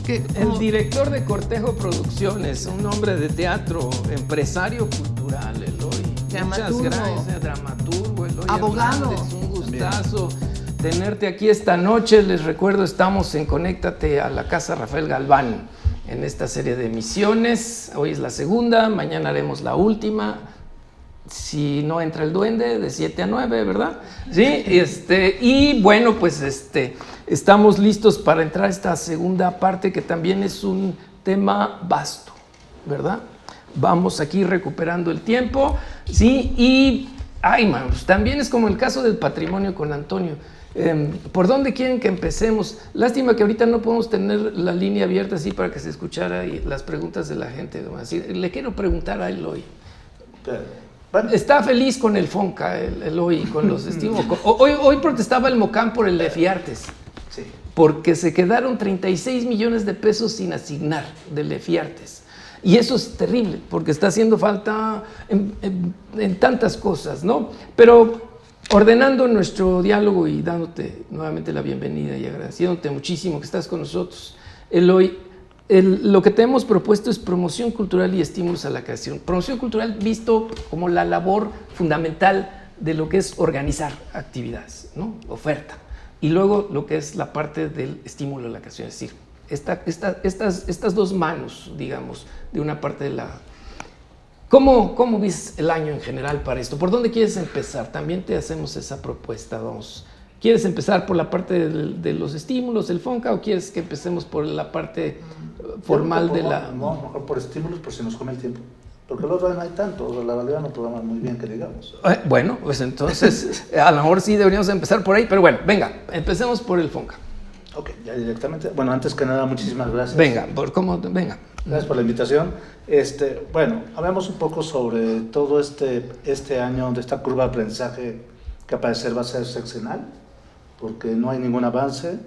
El director de Cortejo Producciones, un hombre de teatro, empresario cultural, Eloy. Dramaturgo. Muchas gracias, dramaturgo, Eloy Abogado. Hernández, un gustazo tenerte aquí esta noche. Les recuerdo, estamos en Conéctate a la Casa Rafael Galván en esta serie de emisiones. Hoy es la segunda, mañana haremos la última. Si no entra el duende, de 7 a 9, ¿verdad? Sí, y bueno, pues estamos listos para entrar a esta segunda parte, que también es un tema vasto, ¿verdad? Vamos aquí recuperando el tiempo, ¿sí? Y, manos, también es como el caso del patrimonio con Antonio. ¿Por dónde quieren que empecemos? Lástima que ahorita no podemos tener la línea abierta así para que se escuchara las preguntas de la gente. Así, le quiero preguntar a Eloy. Bueno. Está feliz con el FONCA, Eloy, con los estímulos. Hoy protestaba el MOCAM por el de Fiartes. Sí. Porque se quedaron 36 millones de pesos sin asignar del de Fiartes. Y eso es terrible, porque está haciendo falta en tantas cosas, ¿no? Pero ordenando nuestro diálogo y dándote nuevamente la bienvenida y agradeciéndote muchísimo que estás con nosotros, Eloy, lo que te hemos propuesto es promoción cultural y estímulos a la creación. Promoción cultural visto como la labor fundamental de lo que es organizar actividades, ¿no? Oferta. Y luego lo que es la parte del estímulo a la creación, es decir, estas dos manos, digamos, de una parte de la... ¿Cómo ves el año en general para esto? ¿Por dónde quieres empezar? También te hacemos esa propuesta, vamos. ¿Quieres empezar por la parte de los estímulos, el FONCA, o quieres que empecemos por la parte formal de la...? No, mejor por estímulos, por si nos come el tiempo. Porque el otro no hay tanto, la realidad no programa muy bien, que digamos. Bueno, pues entonces, a lo mejor sí deberíamos empezar por ahí, pero bueno, venga, empecemos por el FONCA. Ok, ya directamente. Bueno, antes que nada, muchísimas gracias. Venga. Gracias por la invitación. Bueno, hablemos un poco sobre todo este año, de esta curva de aprendizaje que al parecer va a ser seccional, porque no hay ningún avance.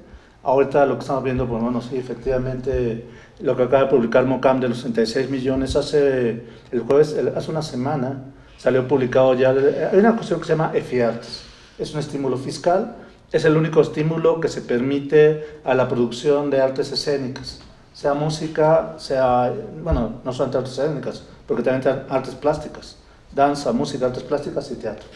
Ahorita lo que estamos viendo, por lo menos, sí, efectivamente, lo que acaba de publicar MOCAM de los 36 millones, hace una semana, salió publicado ya, hay una cuestión que se llama EFIARTES, es un estímulo fiscal, es el único estímulo que se permite a la producción de artes escénicas, sea música, bueno, no solamente artes escénicas, porque también artes plásticas, danza, música, artes plásticas y teatro.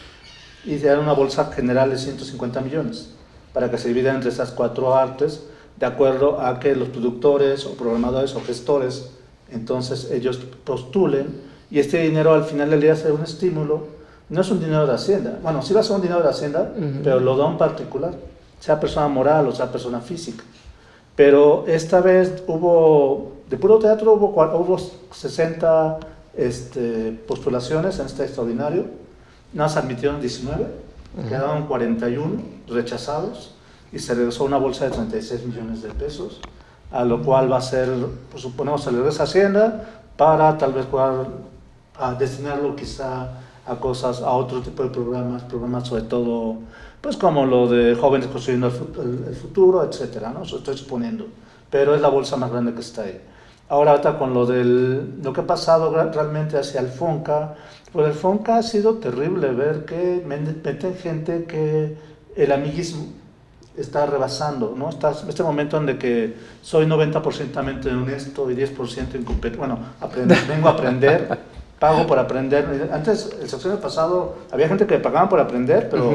Y se da una bolsa general de 150 millones para que se dividan entre estas cuatro artes, de acuerdo a que los productores o programadores o gestores, entonces ellos postulen, y este dinero al final del día será un estímulo. No es un dinero de Hacienda, bueno, sí va a ser un dinero de Hacienda, pero lo da un particular, sea persona moral o sea persona física. Pero esta vez de puro teatro hubo 60 postulaciones en este extraordinario, nos admitieron 19, quedaron 41 rechazados y se regresó una bolsa de 36 millones de pesos, a lo cual va a ser, pues suponemos, se le regresa a Hacienda para tal vez poder destinarlo quizá a otro tipo de programas sobre todo, pues como lo de jóvenes construyendo el futuro, etcétera, ¿no? Eso estoy suponiendo, pero es la bolsa más grande que está ahí. Ahora con lo que ha pasado realmente hacia el FONCA, pues el FONCA ha sido terrible ver que meten gente que el amiguismo está rebasando, ¿no? Este momento en el que soy 90% honesto y 10% incompetente, bueno, vengo a aprender, pago por aprender. Antes, el sexenio pasado, había gente que pagaban por aprender, pero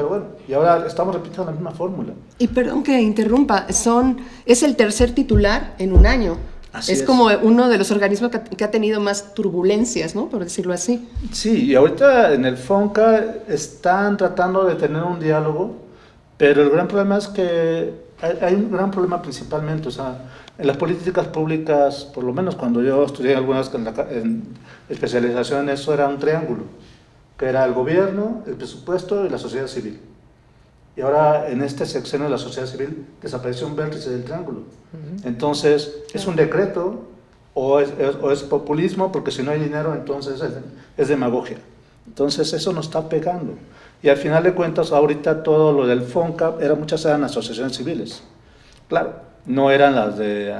bueno, y ahora estamos repitiendo la misma fórmula. Y perdón que interrumpa, es el tercer titular en un año. Así es como uno de los organismos que ha tenido más turbulencias, ¿no? Por decirlo así. Sí, y ahorita en el FONCA están tratando de tener un diálogo, pero el gran problema es que hay un gran problema principalmente, o sea, en las políticas públicas, por lo menos cuando yo estudié algunas en especialización, eso era un triángulo, que era el gobierno, el presupuesto y la sociedad civil. Y ahora en este sexenio de la sociedad civil desapareció un vértice del triángulo. Entonces, es un decreto o es populismo, porque si no hay dinero, entonces es demagogia. Entonces, eso nos está pegando. Y al final de cuentas, ahorita todo lo del FONCA, muchas eran asociaciones civiles. Claro, no eran las de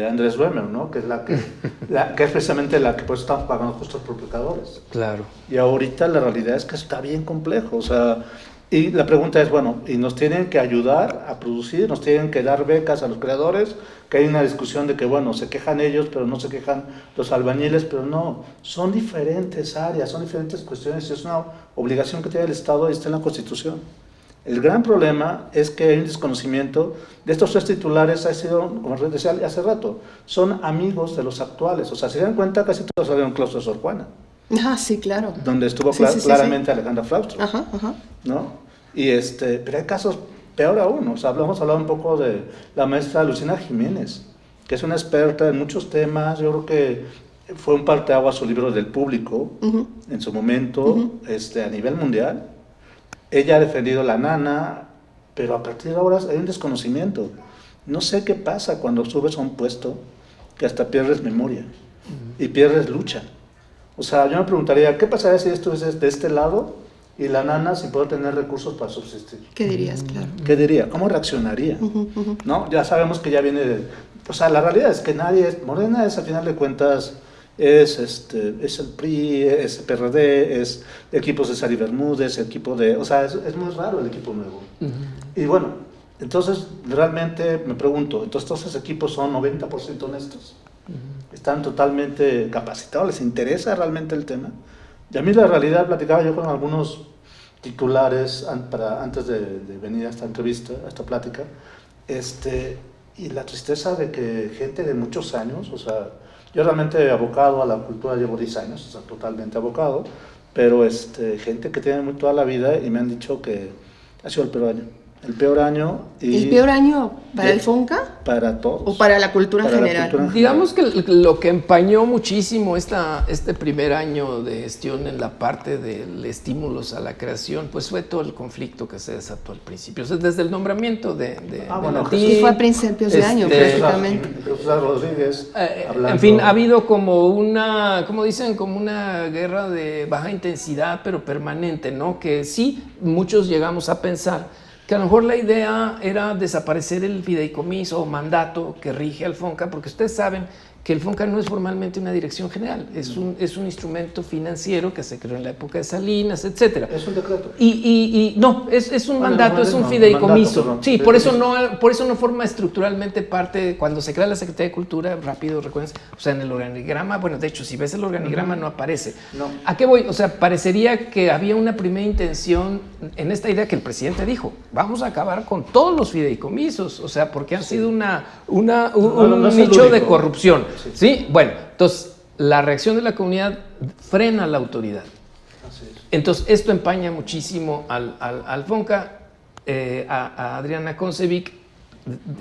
Andrés Römer, ¿no? Que es precisamente la que pues están pagando justos por pecadores. Claro. Y ahorita la realidad es que está bien complejo. O sea, Y la pregunta es, bueno, ¿y nos tienen que ayudar a producir? ¿Nos tienen que dar becas a los creadores? Que hay una discusión de que, bueno, se quejan ellos, pero no se quejan los albañiles, pero no, son diferentes áreas, son diferentes cuestiones y es una obligación que tiene el Estado y está en la Constitución. El gran problema es que hay un desconocimiento de estos tres titulares, ha sido, como decía hace rato, son amigos de los actuales. O sea, se dan cuenta, casi todos salieron claustro de Sor Juana. Ah, sí, claro. Donde estuvo claramente Alejandra Fraustro. ¿No? Y pero hay casos peor aún. O sea, hemos hablado un poco de la maestra Lucina Jiménez, que es una experta en muchos temas. Yo creo que fue un parteaguas su libro del público en su momento, a nivel mundial. Ella ha defendido la nana, pero a partir de ahora hay un desconocimiento. No sé qué pasa cuando subes a un puesto que hasta pierdes memoria y pierdes lucha. O sea, yo me preguntaría, ¿qué pasaría si estuvieses de este lado y la nana sin poder tener recursos para subsistir? ¿Qué dirías? Claro. ¿Qué diría? ¿Cómo reaccionaría? ¿No? Ya sabemos que ya viene de... O sea, la realidad es que nadie es... Morena es, al final de cuentas, es el PRI, es el PRD, es equipos de Sari Bermúdez, equipo de... O sea, es muy raro el equipo nuevo. Y bueno, entonces realmente me pregunto, ¿entonces estos equipos son 90% honestos? ¿Están totalmente capacitados? ¿Les interesa realmente el tema? Y a mí la realidad, platicaba yo con algunos titulares antes de venir a esta entrevista, a esta plática, y la tristeza de que gente de muchos años, o sea, yo realmente abocado a la cultura llevo 10 años, o sea, totalmente abocado, pero gente que tiene toda la vida y me han dicho que ha sido el peor año. El peor año. ¿El peor año para el FONCA? Para todos. ¿O para la cultura en general? Digamos que lo que empañó muchísimo este primer año de gestión en la parte de estímulos a la creación, pues fue todo el conflicto que se desató al principio. O sea, desde el nombramiento que fue a principios de año, prácticamente. Rodríguez, en fin, ha habido como como dicen, como una guerra de baja intensidad, pero permanente, ¿no? Que sí, muchos llegamos a pensar que a lo mejor la idea era desaparecer el fideicomiso o mandato que rige al FONCA, porque ustedes saben que el FONCA no es formalmente una dirección general, es un instrumento financiero que se creó en la época de Salinas, etc. Es un decreto. No, es un mandato, es un fideicomiso. Sí, por eso no forma estructuralmente parte, cuando se crea la Secretaría de Cultura, rápido, recuerden, o sea, en el organigrama, bueno, de hecho, si ves el organigrama no aparece. No. ¿A qué voy? O sea, parecería que había una primera intención en esta idea que el presidente dijo, vamos a acabar con todos los fideicomisos, o sea, porque han sido un nicho de corrupción. ¿Sí? Bueno, entonces la reacción de la comunidad frena la autoridad. Entonces esto empaña muchísimo al FONCA. A Adriana Concevic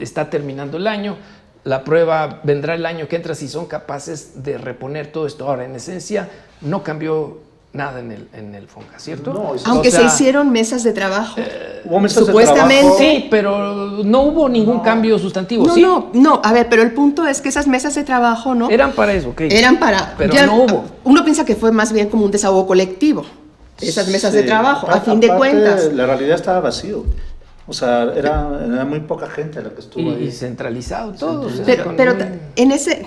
está terminando el año. La prueba vendrá el año que entra si son capaces de reponer todo esto. Ahora, en esencia, no cambió nada en el FONCA, ¿cierto? No, aunque se hicieron mesas de trabajo. Hubo mesas supuestamente. De trabajo. Sí, pero no hubo ningún cambio sustantivo. No, a ver, pero el punto es que esas mesas de trabajo, ¿no? Eran para eso, ¿ok? Eran para... Pero no hubo. Uno piensa que fue más bien como un desahogo colectivo, esas mesas de trabajo, a fin de cuentas. La realidad estaba vacío. O sea, era muy poca gente la que estuvo ahí. Y centralizado todo. Pero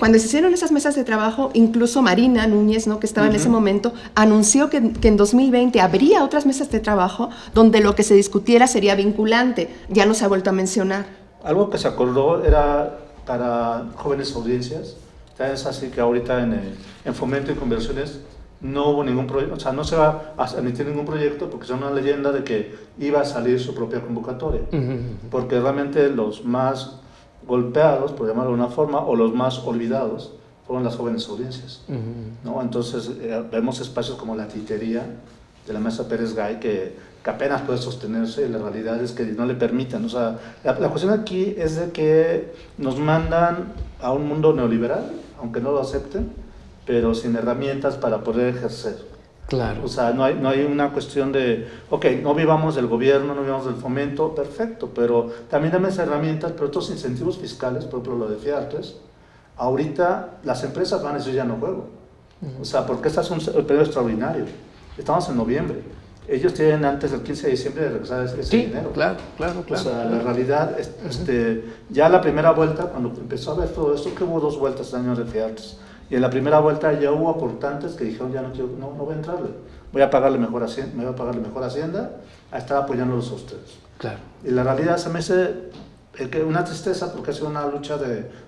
cuando se hicieron esas mesas de trabajo, incluso Marina Núñez, ¿no?, que estaba en ese momento, anunció que en 2020 habría otras mesas de trabajo donde lo que se discutiera sería vinculante. Ya no se ha vuelto a mencionar. Algo que se acordó era para jóvenes audiencias. Es así que ahorita en Fomento y Conversiones no hubo ningún proyecto, o sea, no se va a emitir ningún proyecto porque es una leyenda de que iba a salir su propia convocatoria. Porque realmente los más golpeados, por llamarlo de una forma, o los más olvidados, fueron las jóvenes audiencias. ¿No? Entonces, vemos espacios como la titería de la maestra Pérez Gay, que apenas puede sostenerse, y la realidad es que no le permitan. O sea, la cuestión aquí es de que nos mandan a un mundo neoliberal, aunque no lo acepten, pero sin herramientas para poder ejercer. Claro. O sea, no hay una cuestión de, ok, no vivamos del gobierno, no vivamos del fomento, perfecto, pero también dame esas herramientas, pero otros incentivos fiscales, por ejemplo, lo de Fiartes, ahorita las empresas van a decir ya no juego. O sea, porque este es un periodo extraordinario. Estamos en noviembre. Ellos tienen antes del 15 de diciembre de regresar ese dinero. Claro. O sea, la realidad, ya la primera vuelta, cuando empezó a ver todo esto, que hubo 2 vueltas de años de Fiartes. Y en la primera vuelta ya hubo aportantes que dijeron, ya no voy a entrarle. voy a pagarle mejor Hacienda, a estar apoyándolos a ustedes. Claro. Y la realidad se me hace una tristeza porque ha sido una lucha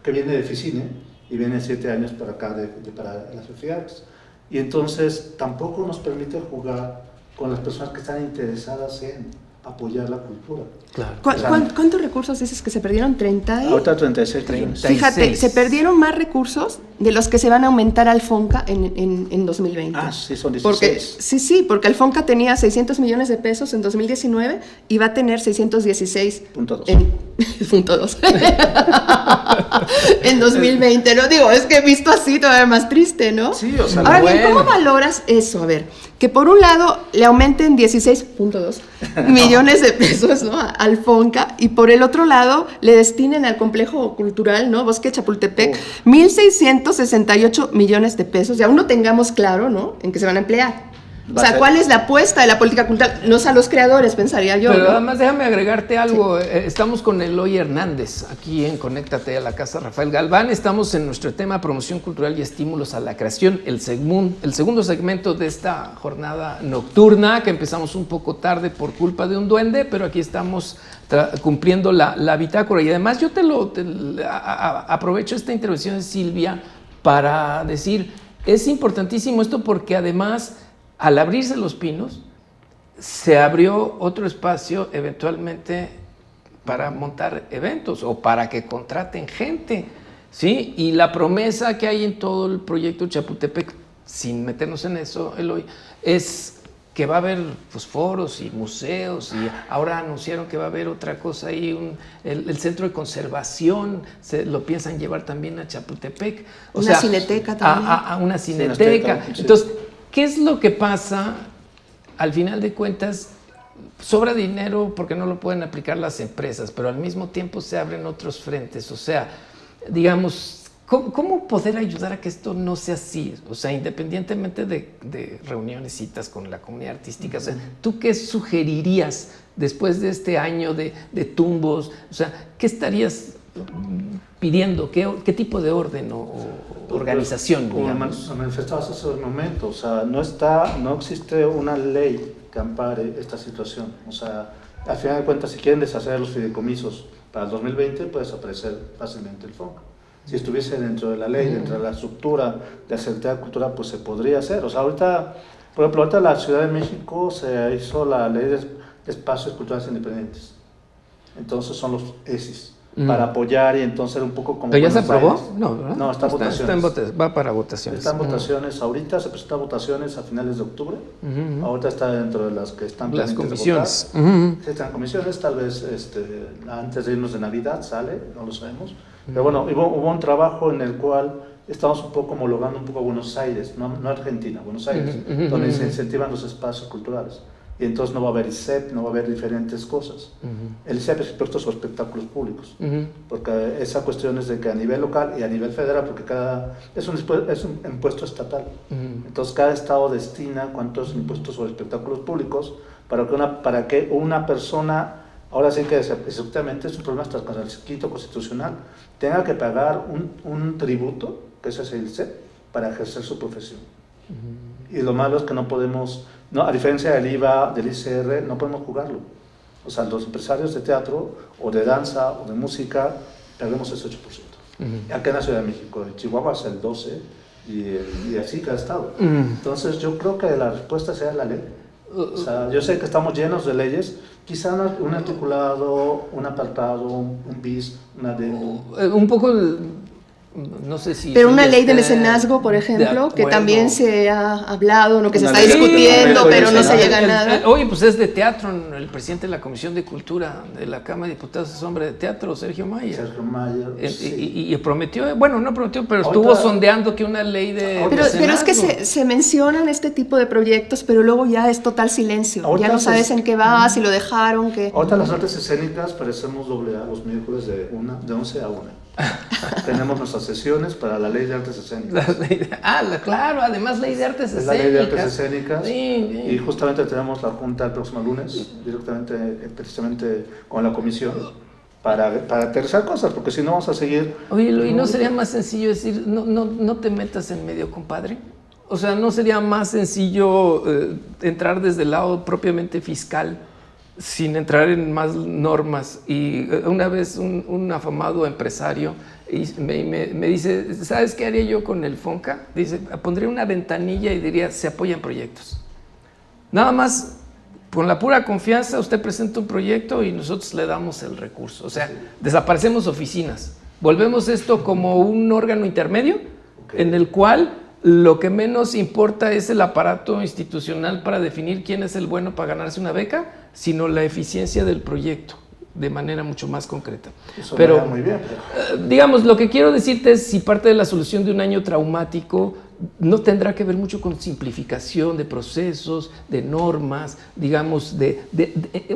que viene de Ficine y viene 7 años para acá, para las sociedades. Y entonces tampoco nos permite jugar con las personas que están interesadas en apoyar la cultura. Claro. ¿Cuántos recursos dices que se perdieron? Ahorita 36 millones. Fíjate, se perdieron más recursos de los que se van a aumentar al FONCA en 2020. Ah, sí, son 16. Porque el FONCA tenía 600 millones de pesos en 2019 y va a tener 616.2 en 2020. No digo, es que visto así todavía más triste, ¿no? Sí, o sea, ahora bien, ¿cómo valoras eso? A ver, que por un lado le aumenten 16.2 millones de pesos, ¿no?, al FONCA, y por el otro lado le destinen al complejo cultural, ¿no?, Bosque Chapultepec, 1.668 millones de pesos. Y aún no tengamos claro, ¿no?, en qué se van a emplear. O sea, ¿cuál es la apuesta de la política cultural? No es a los creadores, pensaría yo. Pero ¿no? además déjame agregarte algo. Sí. Estamos con Eloy Hernández, aquí en Conéctate a la Casa Rafael Galván. Estamos en nuestro tema promoción cultural y estímulos a la creación, el segundo segmento de esta jornada nocturna, que empezamos un poco tarde por culpa de un duende, pero aquí estamos cumpliendo la bitácora. Y además yo aprovecho esta intervención de Silvia para decir, es importantísimo esto porque además, al abrirse Los Pinos, se abrió otro espacio eventualmente para montar eventos o para que contraten gente, ¿sí? Y la promesa que hay en todo el proyecto Chapultepec, sin meternos en eso, Eloy, es que va a haber pues, foros y museos, y ahora anunciaron que va a haber otra cosa ahí, el centro de conservación, lo piensan llevar también a Chapultepec. Una cineteca también. A una cineteca. Sí. Entonces, ¿qué es lo que pasa? Al final de cuentas, sobra dinero porque no lo pueden aplicar las empresas, pero al mismo tiempo se abren otros frentes. O sea, digamos, ¿cómo poder ayudar a que esto no sea así? O sea, independientemente de reuniones, citas con la comunidad artística, o sea, ¿tú qué sugerirías después de este año de tumbos? O sea, ¿qué estarías pidiendo? ¿Qué tipo de orden o organización? Como manifestabas hace un momento, o sea, no existe una ley que ampare esta situación. O sea, al final de cuentas, si quieren deshacer los fideicomisos para el 2020, puede desaparecer fácilmente el FONCA. Si estuviese dentro de la ley, dentro de la estructura de la Secretaría de Cultura, pues se podría hacer. O sea, ahorita, por ejemplo, ahorita en la Ciudad de México se hizo la ley de espacios culturales independientes. Entonces son los ESIs. Para apoyar y entonces un poco como... ¿Pero ya se aprobó? No, ¿verdad? No, está en votaciones. Va para votaciones. Está en votaciones ahorita, se presenta votaciones a finales de octubre. Ahorita está dentro de las que están las comisiones. De votar. Sí, están comisiones, tal vez antes de irnos de Navidad sale, no lo sabemos. Pero bueno, hubo un trabajo en el cual estamos un poco homologando un poco a Buenos Aires, no Argentina, Buenos Aires, donde se incentivan los espacios culturales. Y entonces no va a haber ISEP, no va a haber diferentes cosas. El ISEP es impuesto sobre espectáculos públicos, porque esa cuestión es de que a nivel local y a nivel federal, porque es un impuesto estatal. Entonces cada estado destina cuántos impuestos sobre espectáculos públicos para que una persona, ahora sí que exactamente es un problema hasta con el quinto constitucional, tenga que pagar un tributo, que ese es el ISEP, para ejercer su profesión. Y lo malo es que no podemos... No, a diferencia del IVA, del ICR, no podemos jugarlo. O sea, los empresarios de teatro, o de danza, o de música, perdemos ese 8%. Acá en la Ciudad de México, en Chihuahua es el 12%, y así cada estado. Entonces, yo creo que la respuesta sea la ley. O sea, yo sé que estamos llenos de leyes, quizá un articulado, un apartado, un bis, una demo. Un poco... No sé si... Pero una ley de mecenazgo, por ejemplo, que también se ha hablado, ¿no? Que se está discutiendo, pero no se llega a nada. Oye, pues es de teatro, el presidente de la Comisión de Cultura de la Cámara de Diputados es hombre de teatro, Sergio Mayer. Sergio Mayer, sí. Y prometió, bueno, no prometió, pero estuvo sondeando que una ley de pero es que se mencionan este tipo de proyectos, pero luego ya es total silencio. Ahorita ya no sabes en qué va, si lo dejaron, qué... Ahorita las artes escénicas parecemos AA los miércoles de 11 a 1. Tenemos nuestras sesiones para la ley de artes escénicas. Claro, además ley de artes escénicas. La ley de artes escénicas. Sí. Y justamente tenemos la junta el próximo lunes, directamente, precisamente con la comisión, para aterrizar cosas, porque si no vamos a seguir... Oye, ¿y no sería más sencillo decir, no te metas en medio, compadre? O sea, ¿no sería más sencillo entrar desde el lado propiamente fiscal sin entrar en más normas? Y una vez un afamado empresario me dice, ¿sabes qué haría yo con el FONCA? Dice, pondría una ventanilla y diría, se apoyan proyectos. Nada más, con la pura confianza, usted presenta un proyecto y nosotros le damos el recurso. O sea, desaparecemos oficinas. Volvemos esto como un órgano intermedio en el cual lo que menos importa es el aparato institucional para definir quién es el bueno para ganarse una beca, sino la eficiencia del proyecto de manera mucho más concreta. Eso pero, muy bien, pero... digamos, lo que quiero decirte es si parte de la solución de un año traumático no tendrá que ver mucho con simplificación de procesos, de normas, digamos,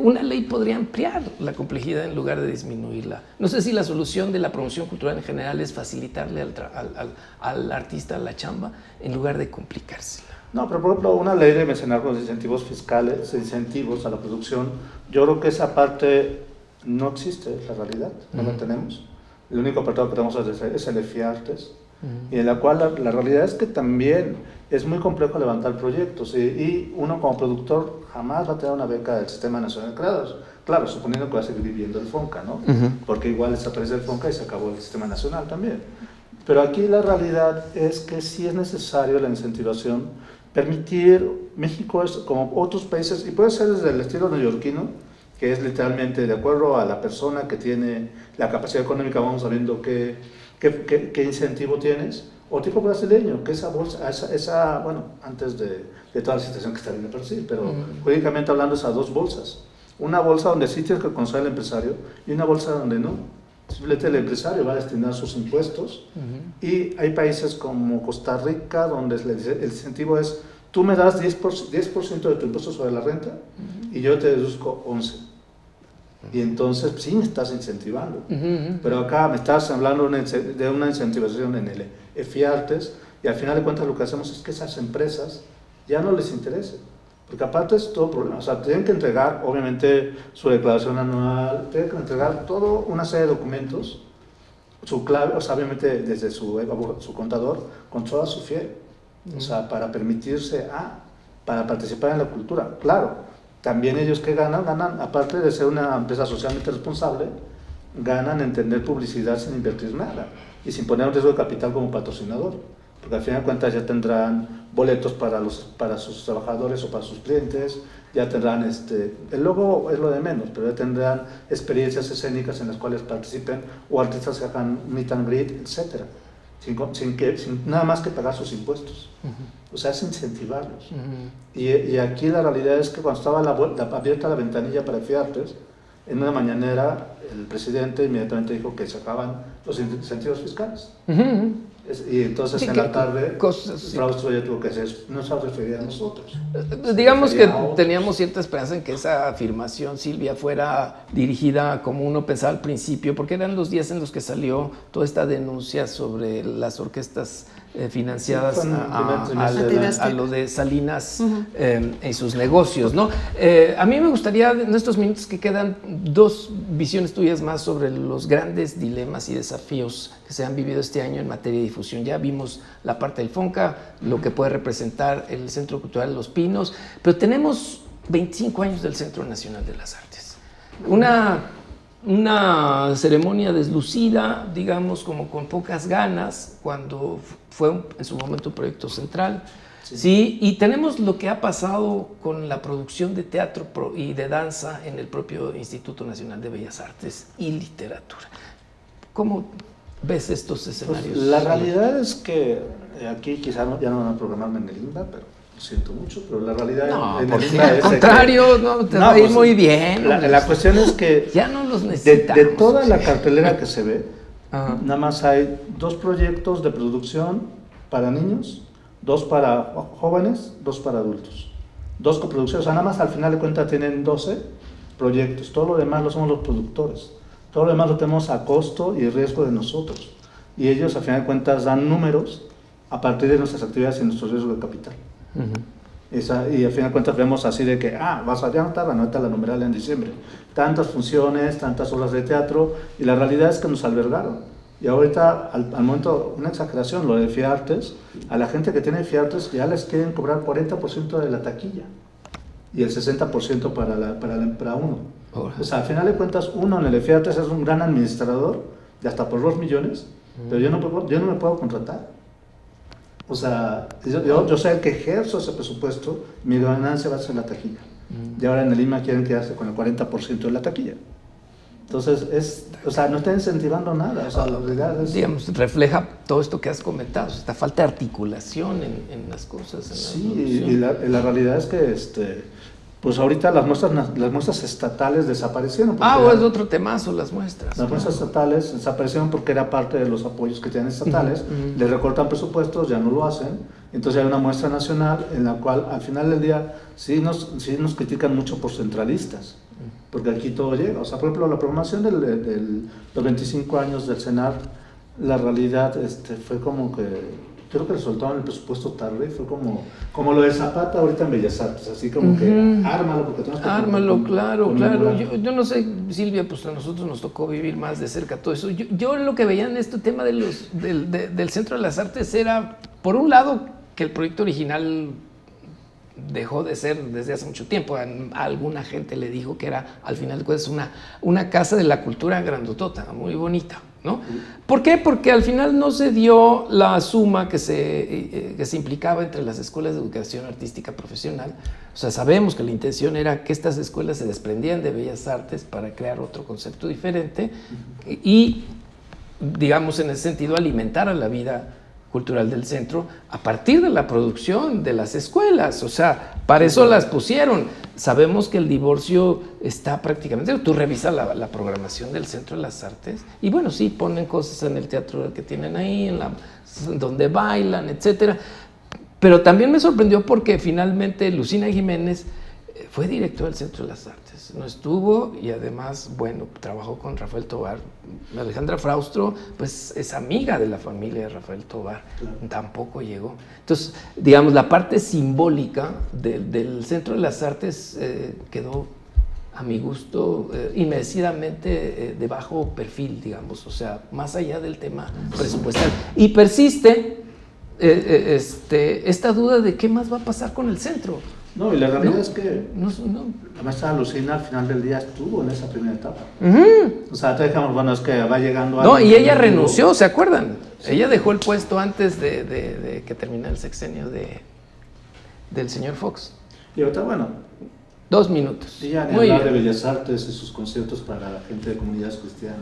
una ley podría ampliar la complejidad en lugar de disminuirla. No sé si la solución de la promoción cultural en general es facilitarle al artista la chamba en lugar de complicársela. No, pero por ejemplo, una ley de mecenazgo de incentivos fiscales, incentivos a la producción, yo creo que esa parte no existe, es la realidad, no la tenemos. El único apartado que tenemos es el EFIARTES, y en la cual la realidad es que también es muy complejo levantar proyectos y uno como productor jamás va a tener una beca del Sistema Nacional de Creadores. Claro, suponiendo que va a seguir viviendo el FONCA, ¿no? Porque igual desaparece el FONCA y se acabó el Sistema Nacional también. Pero aquí la realidad es que sí es necesario la incentivación, permitir, México es como otros países, y puede ser desde el estilo neoyorquino, que es literalmente de acuerdo a la persona que tiene la capacidad económica, vamos sabiendo qué incentivo tienes, o tipo brasileño, que esa bolsa, bueno, antes de toda la situación que está viendo por sí, pero jurídicamente hablando, esas dos bolsas. Una bolsa donde sí tienes que conocer al empresario y una bolsa donde no. Simplemente el empresario va a destinar sus impuestos y hay países como Costa Rica donde el incentivo es, tú me das 10% de tu impuesto sobre la renta y yo te deduzco 11%. Y entonces sí me estás incentivando. Pero acá me estás hablando de una incentivación en el EFIARTES y al final de cuentas lo que hacemos es que esas empresas ya no les interese. Porque aparte es todo problema. O sea, tienen que entregar obviamente su declaración anual, tienen que entregar toda una serie de documentos, su clave, o sea, obviamente desde su contador, con toda su fiel. O sea, para permitirse para participar en la cultura. Claro. También ellos que ganan, aparte de ser una empresa socialmente responsable, ganan en tener publicidad sin invertir nada y sin poner un riesgo de capital como patrocinador, porque al final de cuentas ya tendrán boletos para sus trabajadores o para sus clientes, ya tendrán, el logo es lo de menos, pero ya tendrán experiencias escénicas en las cuales participen o artistas que hagan meet and greet, etc. Sin nada más que pagar sus impuestos. O sea, es incentivarlos. Y aquí la realidad es que cuando estaba abierta la ventanilla para EFIARTES, en una mañanera el presidente inmediatamente dijo que sacaban los incentivos fiscales. Y entonces en la tarde, Frausto ya tuvo que hacer, no se refería a nosotros. Digamos que teníamos cierta esperanza en que esa afirmación, Silvia, fuera dirigida como uno pensaba al principio, porque eran los días en los que salió toda esta denuncia sobre las orquestas financiadas a lo de Salinas y sus negocios, ¿no? A mí me gustaría en estos minutos que quedan dos visiones tuyas más sobre los grandes dilemas y desafíos que se han vivido este año en materia de difusión. Ya vimos la parte del FONCA, lo que puede representar el Centro Cultural Los Pinos, pero tenemos 25 años del Centro Nacional de las Artes. Una ceremonia deslucida, digamos, como con pocas ganas, cuando fue en su momento un proyecto central. Sí, y tenemos lo que ha pasado con la producción de teatro y de danza en el propio Instituto Nacional de Bellas Artes y Literatura. ¿Cómo ves estos escenarios? Pues la realidad es que aquí quizá ya no van a programarme en el INBA, pero lo siento mucho, pero la realidad en el INBA al contrario, te va a ir muy bien. La cuestión es que ya no los necesitamos. De toda la cartelera que se ve, nada más hay 2 proyectos de producción para niños, 2 para jóvenes, 2 para adultos. 2 coproducciones, o sea, nada más al final de cuentas tienen 12 proyectos. Todo lo demás lo somos los productores. Todo lo demás lo tenemos a costo y riesgo de nosotros. Y ellos, al final de cuentas, dan números a partir de nuestras actividades y nuestro riesgo de capital. Y al final de cuentas vemos así de que, vas a anotar la numeral en diciembre. Tantas funciones, tantas obras de teatro, y la realidad es que nos albergaron. Y ahorita, al momento, una exageración, lo de EFIARTES, a la gente que tiene Fiartes ya les quieren cobrar 40% de la taquilla y el 60% para uno. O sea, al final de cuentas, uno en el Fiartes es un gran administrador de hasta por 2 millones, pero yo no me puedo contratar. O sea, yo soy el que ejerzo ese presupuesto, mi ganancia va a ser la taquilla. Y ahora en el IMA quieren quedarse con el 40% de la taquilla. Entonces, o sea, no está incentivando nada. O sea, la realidad es... Digamos, refleja todo esto que has comentado, esta falta de articulación en las cosas. Sí, y la realidad es que, pues ahorita las muestras estatales desaparecieron. Es otro temazo, las muestras. Las muestras estatales desaparecieron porque era parte de los apoyos que tienen estatales, le recortan presupuestos, ya no lo hacen, entonces hay una muestra nacional en la cual al final del día sí nos critican mucho por centralistas, porque aquí todo llega. O sea, por ejemplo, la programación de los 25 años del CENAR, la realidad fue como que... Creo que le soltaron el presupuesto tarde, fue como lo de Zapata ahorita en Bellas Artes, así como que ármalo porque tenemos que... Ármalo, claro. Yo no sé, Silvia, pues a nosotros nos tocó vivir más de cerca todo eso. Yo lo que veía en este tema del Centro de las Artes era, por un lado, que el proyecto original dejó de ser desde hace mucho tiempo. A alguna gente le dijo que era, al final de cuentas, una casa de la cultura grandotota, muy bonita, ¿no? ¿Por qué? Porque al final no se dio la suma que se implicaba entre las escuelas de educación artística profesional. O sea, sabemos que la intención era que estas escuelas se desprendían de Bellas Artes para crear otro concepto diferente y, digamos, en ese sentido, alimentar a la vida cultural del centro a partir de la producción de las escuelas. O sea, para eso las pusieron. Sabemos que el divorcio está prácticamente... Tú revisas la programación del Centro de las Artes y bueno, sí, ponen cosas en el teatro que tienen ahí, donde bailan, etcétera. Pero también me sorprendió porque finalmente Lucina Jiménez fue directora del Centro de las Artes. No estuvo y además, bueno, trabajó con Rafael Tovar. Alejandra Fraustro, pues es amiga de la familia de Rafael Tovar. Claro. Tampoco llegó. Entonces, digamos, la parte simbólica del Centro de las Artes quedó, a mi gusto, inmerecidamente de bajo perfil, digamos. O sea, más allá del tema presupuestal. Y persiste esta duda de qué más va a pasar con el centro. No, y la realidad es que la maestra Lucina al final del día estuvo en esa primera etapa. O sea, te dejamos, bueno, es que va llegando... No, y ella renunció, ¿se acuerdan? Sí. Ella dejó el puesto antes de que terminara el sexenio del señor Fox. Y ahorita, bueno... 2 minutos. Y ya ni hablar de Bellas Artes y sus conciertos para gente de comunidades cristianas.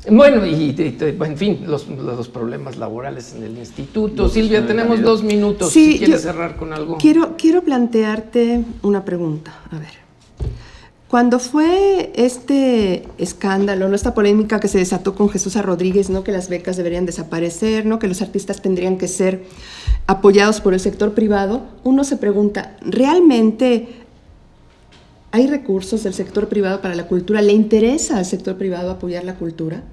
Bueno, en fin, los problemas laborales en el instituto. Silvia, tenemos 2 minutos. Sí, si quieres cerrar con algo. Quiero plantearte una pregunta. A ver. Cuando fue este escándalo, esta polémica que se desató con Jesús Rodríguez, ¿no? Que las becas deberían desaparecer, ¿no? Que los artistas tendrían que ser apoyados por el sector privado, uno se pregunta, ¿realmente hay recursos del sector privado para la cultura? ¿Le interesa al sector privado apoyar la cultura?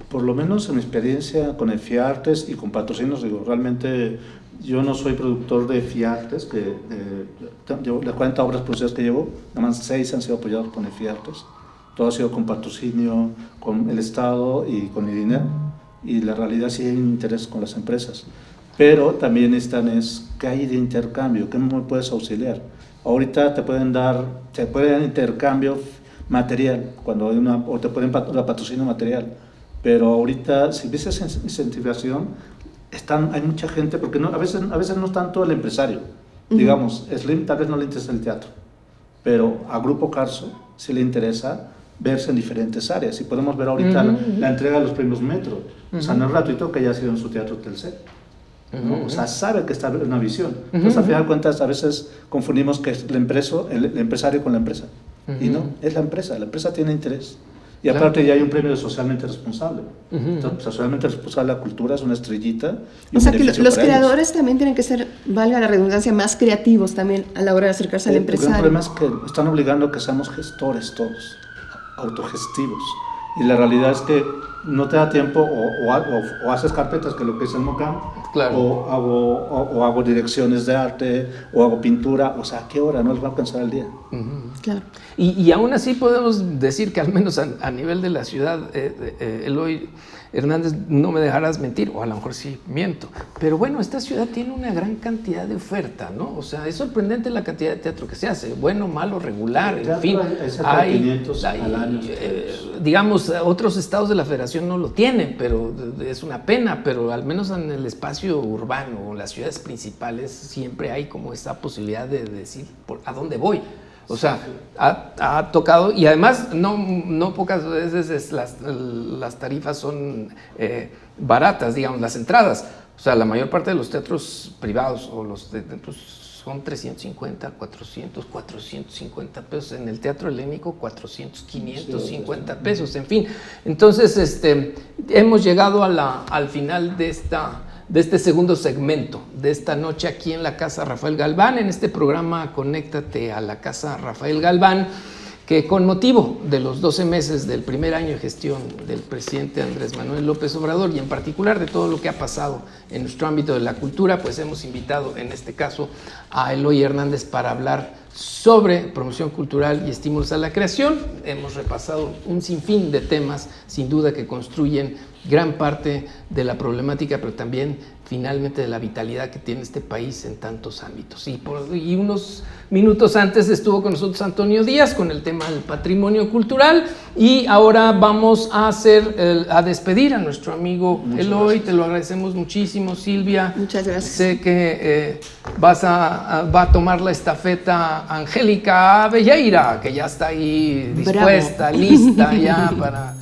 Por lo menos en mi experiencia con el FIARTES y con patrocinios, digo, realmente yo no soy productor de FIARTES, que las 40 obras producidas que llevo, nada más 6 han sido apoyados con el FIARTES. Todo ha sido con patrocinio, con el Estado y con mi dinero. Y la realidad sí hay un interés con las empresas. Pero también ¿qué hay de intercambio? ¿Qué me puedes auxiliar? Ahorita te pueden dar intercambio material, o te pueden dar patrocinio material, pero ahorita si ves esa incentivación, hay mucha gente, porque a veces no es tanto el empresario, digamos, Slim tal vez no le interesa el teatro, pero a Grupo Carso sí le interesa verse en diferentes áreas, y podemos ver ahorita la entrega de los premios Metro, o sea, no es gratuito que haya sido en su teatro Telcel. ¿No? O sea, sabe que está en una visión. Entonces, al final de cuentas, a veces confundimos que es el empresario con la empresa. Y no, es la empresa tiene interés. Y aparte ya hay un premio de socialmente responsable. Entonces, socialmente responsable la cultura es una estrellita. O sea, que los creadores también tienen que ser, valga la redundancia, más creativos también a la hora de acercarse al empresario. El problema es que están obligando a que seamos gestores todos, autogestivos. Y la realidad es que no te da tiempo o haces carpetas, que es lo que es el MOCAM, Claro. o hago direcciones de arte, o hago pintura, o sea, ¿a qué hora? No les va a alcanzar el día. Claro. Y aún así podemos decir que al menos a nivel de la ciudad, Eloy Hernández, no me dejarás mentir, o a lo mejor sí miento, pero bueno, esta ciudad tiene una gran cantidad de oferta, ¿no? O sea, es sorprendente la cantidad de teatro que se hace, bueno, malo, regular, en fin. Hay cerca de 500 al año. Digamos, otros estados de la federación no lo tienen, pero es una pena, pero al menos en el espacio urbano o en las ciudades principales siempre hay como esa posibilidad de decir a dónde voy. O sea, ha tocado, y además no pocas veces las tarifas son baratas, digamos, las entradas. O sea, la mayor parte de los teatros privados o los teatros son 350, 400, 450 pesos. En el Teatro Helénico, 400, 550 pesos, en fin. Entonces, hemos llegado al final de este segundo segmento de esta noche aquí en la Casa Rafael Galván, en este programa Conéctate a la Casa Rafael Galván, que con motivo de los 12 meses del primer año de gestión del presidente Andrés Manuel López Obrador y en particular de todo lo que ha pasado en nuestro ámbito de la cultura, pues hemos invitado en este caso a Eloy Hernández para hablar sobre promoción cultural y estímulos a la creación. Hemos repasado un sinfín de temas, sin duda, que construyen gran parte de la problemática, pero también finalmente de la vitalidad que tiene este país en tantos ámbitos. Y unos minutos antes estuvo con nosotros Antonio Díaz con el tema del patrimonio cultural, y ahora vamos a despedir a nuestro amigo Eloy. Te lo agradecemos muchísimo, Silvia. Muchas gracias. Sé que va a tomar la estafeta Angélica Velleira, que ya está ahí dispuesta, lista ya para